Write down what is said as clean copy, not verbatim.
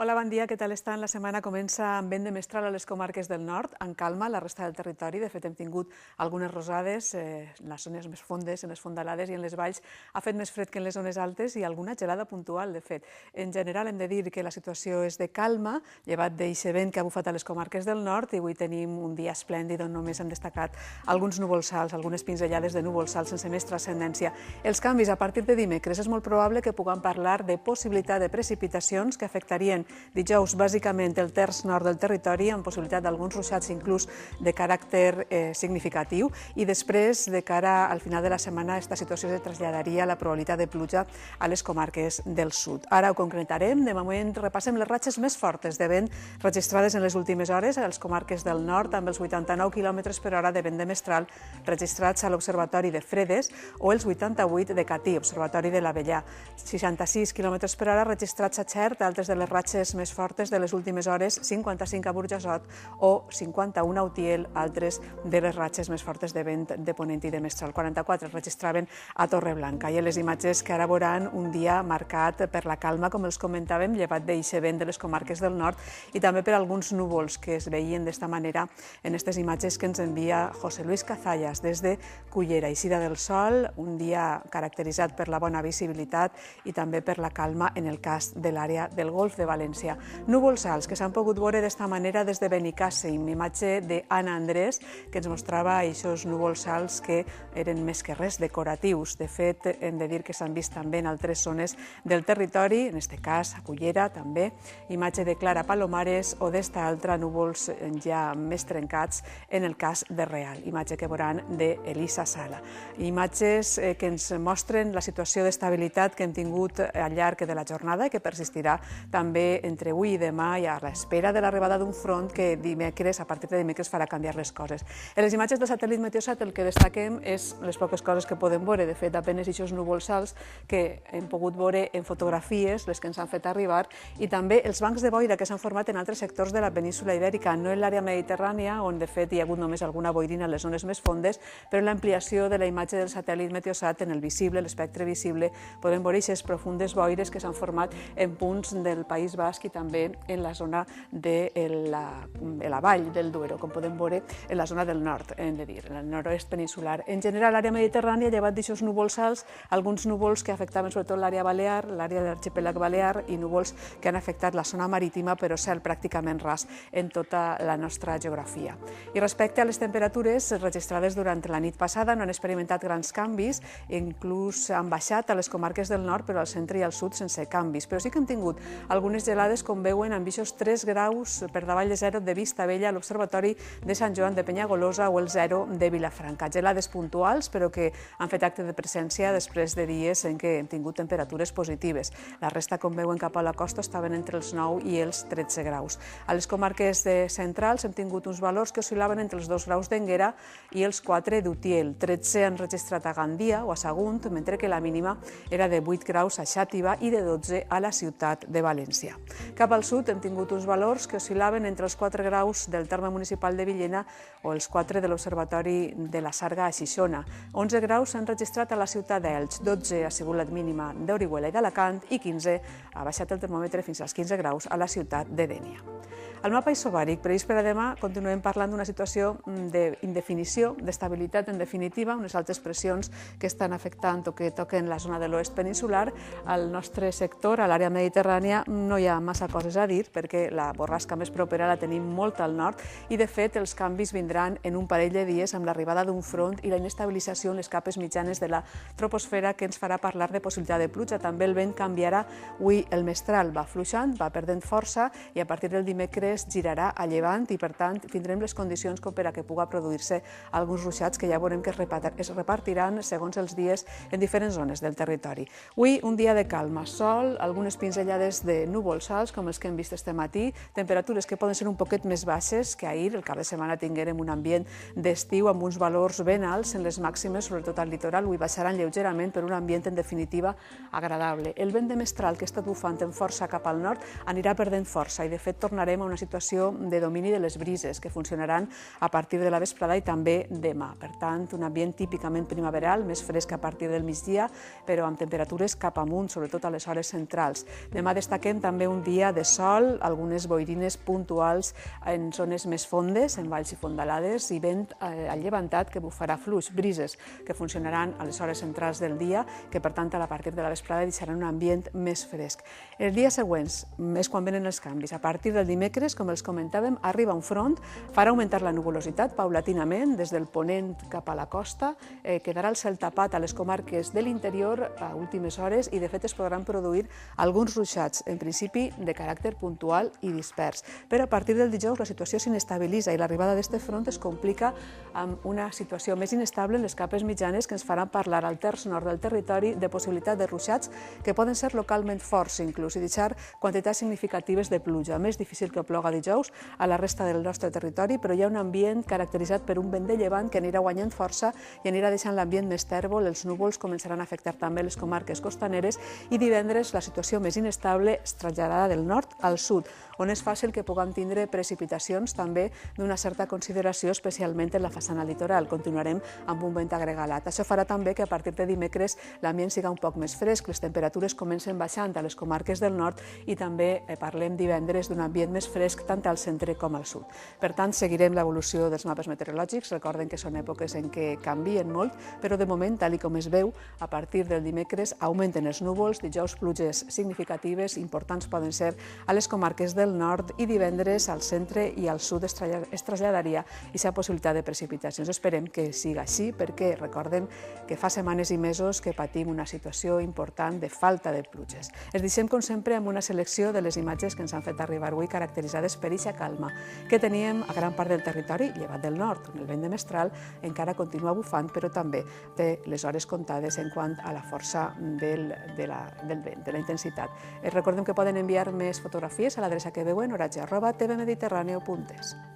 Hola, bon dia, què tal estan? La setmana comença amb vent de mestral a les comarques del nord, en calma a la resta del territori. De fet, hem tingut algunes rosades en les zones més fondes, en les fondalades i en les valls. Ha fet més fred que en les zones altes i alguna gelada puntual, de fet. En general, hem de dir que la situació és de calma, llevat d'eixe vent que ha bufat a les comarques del nord, i avui tenim un dia esplèndid on només han destacat alguns núvols alts, algunes pinzellades de núvols alts sense més transcendència. Els canvis a partir de dimecres és molt probable que puguem parlar de possibilitat de precipitacions que afectarien dijous, bàsicament, el terç nord del territori, amb possibilitat d'alguns ruixats inclús de caràcter significatiu, i després, de cara al final de la setmana, aquesta situació se traslladaria a la probabilitat de pluja a les comarques del sud. Ara ho concretarem. De moment repassem les ratxes més fortes de vent registrades en les últimes hores a les comarques del nord, amb els 89 km per hora de vent de mestral registrats a l'Observatori de Fredes o els 88 de Catí, Observatori de l'Avellà. 66 km per hora registrats a Xert, altres de les ratxes més fortes de les últimes hores, 55 a Burjassot o 51 a Utiel, altres de les ratxes més fortes de vent de ponent i de mestral. 44 registraven a Torreblanca. I les imatges que ara veuran un dia marcat per la calma, com els comentàvem, llevat d'eixe vent de les comarques del nord i també per alguns núvols que es veien d'esta manera en aquestes imatges que ens envia José Luis Cazallas des de Cullera. Eixida del sol, un dia caracteritzat per la bona visibilitat i també per la calma en el cas de l'àrea del Golf de València. Núvols alts que s'han pogut veure d'esta manera des de Benicàssim, imatge d'Anna Andrés que ens mostrava aquests núvols alts que eren més que res decoratius. De fet, hem de dir que s'han vist també en altres zones del territori, en aquest cas a Cullera també, imatge de Clara Palomares o d'esta altra núvols ja més trencats en el cas de Real, imatge que veuran d'Elisa Sala. Imatges que ens mostren la situació d'estabilitat que hem tingut al llarg de la jornada i que persistirà també entre avui i demà i a l'espera de l'arribada d'un front que dimecres, a partir de dimecres, farà canviar les coses. En les imatges del satèl·lit Meteosat el que destaquem és les poques coses que podem veure. De fet, apenes aquests núvols alts que hem pogut veure en fotografies, les que ens han fet arribar, i també els bancs de boira que s'han format en altres sectors de la península ibèrica, no en l'àrea mediterrània, on de fet hi ha hagut només alguna boirina a les zones més fondes, però en l'ampliació de la imatge del satèl·lit Meteosat, en el visible, l'espectre visible, podem veure aquestes profundes boires que s'han format en punts del País Basc i també en la zona de la vall del Duero, com podem veure en la zona del nord, hem de dir, en el nord-oest peninsular. En general, l'àrea mediterrània, llevat d'aixòs núvols alts, alguns núvols que afectaven sobretot l'àrea balear, l'àrea de l'arxipèlag balear, i núvols que han afectat la zona marítima, però cel pràcticament ras en tota la nostra geografia. I respecte a les temperatures registrades durant la nit passada, no han experimentat grans canvis, inclús han baixat a les comarques del nord, però al centre i al sud sense canvis. Però sí que hem tingut algunes gelades, com veuen, amb aquests 3 graus per davall de zero de Vistabella a l'Observatori de Sant Joan de Penyagolosa o el 0 de Vilafranca. Gelades puntuals, però que han fet acte de presència després de dies en què hem tingut temperatures positives. La resta, com veuen, cap a la costa estaven entre els 9 i els 13 graus. A les comarques centrals hem tingut uns valors que oscil·laven entre els 2 graus d'Énguera i els 4 d'Utiel. 13 han registrat a Gandia o a Sagunt, mentre que la mínima era de 8 graus a Xàtiva i de 12 a la ciutat de València. Cap al sud hem tingut uns valors que oscil·laven entre els 4 graus del terme municipal de Villena o els 4 de l'Observatori de la Sarga a Xixona. 11 graus s'han registrat a la ciutat d'Elx, 12 ha sigut la mínima d'Orihuela i d'Alacant i 15 ha baixat el termòmetre fins als 15 graus a la ciutat de Dénia. Al mapa isobàric, previst per a demà, continuem parlant d'una situació d'indefinició, d'estabilitat en definitiva, unes altes pressions que estan afectant o que toquen la zona de l'oest peninsular. Al nostre sector, a l'àrea mediterrània, no hi ha massa coses a dir perquè la borrasca més propera la tenim molt al nord i, de fet, els canvis vindran en un parell de dies amb l'arribada d'un front i la inestabilització en les capes mitjanes de la troposfera que ens farà parlar de possibilitat de pluja. També el vent canviarà. Avui el mestral va fluixant, va perdent força i a partir del dimecres girarà a llevant i, per tant, tindrem les condicions com per a que puga produir-se alguns ruixats que ja veurem que es repartiran segons els dies en diferents zones del territori. Avui, un dia de calma, sol, algunes pinzellades de núvols alts, com els que hem vist este matí, temperatures que poden ser un poquet més baixes que ahir. El cap de setmana tinguérem un ambient d'estiu amb uns valors ben alts en les màximes, sobretot al litoral. Avui baixaran lleugerament, per un ambient, en definitiva, agradable. El vent de mestral, que ha estat bufant en força cap al nord, anirà perdent força i, de fet, tornarem a una situació de domini de les brises que funcionaran a partir de la vesprada i també demà. Per tant, un ambient típicament primaveral, més fresc a partir del migdia, però amb temperatures cap amunt, sobretot a les hores centrals. Demà destaquem també també un dia de sol, algunes boirines puntuals en zones més fondes, en valls i fondalades, i vent allevantat que bufarà fluix, brises que funcionaran a les hores centrals del dia, que per tant a partir de la vesprada deixaran un ambient més fresc. Els dies següents és quan venen els canvis. A partir del dimecres, com els comentàvem, arriba un front, farà augmentar la nuvolositat paulatinament des del ponent cap a la costa, quedarà el cel tapat a les comarques de l'interior a últimes hores i de fet es podran produir alguns ruixats, en principi de caràcter puntual i dispers. Però a partir del dijous la situació s'inestabilitza i l'arribada d'aquest front es complica amb una situació més inestable en les capes mitjanes que ens faran parlar al terç nord del territori de possibilitat de ruixats que poden ser localment forts inclús i deixar quantitats significatives de pluja. Més difícil que ploga dijous a la resta del nostre territori, però hi ha un ambient caracteritzat per un vent de llevant que anirà guanyant força i anirà deixant l'ambient més tèrbol, els núvols començaran a afectar també les comarques costaneres i divendres la situació més inestable es traslladarà del nord al sud, on és fàcil que puguem tindre precipitacions també d'una certa consideració, especialment en la façana litoral. Continuarem amb un vent agregalat. Això farà també que a partir de dimecres l'ambient siga un poc més fresc, les temperatures comencen baixant a les comarques del nord i també parlem divendres d'un ambient més fresc tant al centre com al sud. Per tant, seguirem l'evolució dels mapes meteorològics. Recorden que són èpoques en què canvien molt, però de moment, tal com es veu, a partir del dimecres augmenten els núvols, dijous pluges significatives, importants poden ser a les comarques del nord i divendres al centre i al sud es traslladaria aquesta possibilitat de precipitacions. Esperem que siga així perquè recordem que fa setmanes i mesos que patim una situació important de falta de pluges. Es deixem, com sempre, amb una selecció de les imatges que ens han fet arribar avui caracteritzades per eixa calma que teníem a gran part del territori, llevat del nord, on el vent de mestral encara continua bufant, però també té les hores comptades en quant a la força del vent, de la intensitat. Recordem que poden enviar més fotografies a l'adreça que veuen, oratge@tvmediterraneo.es.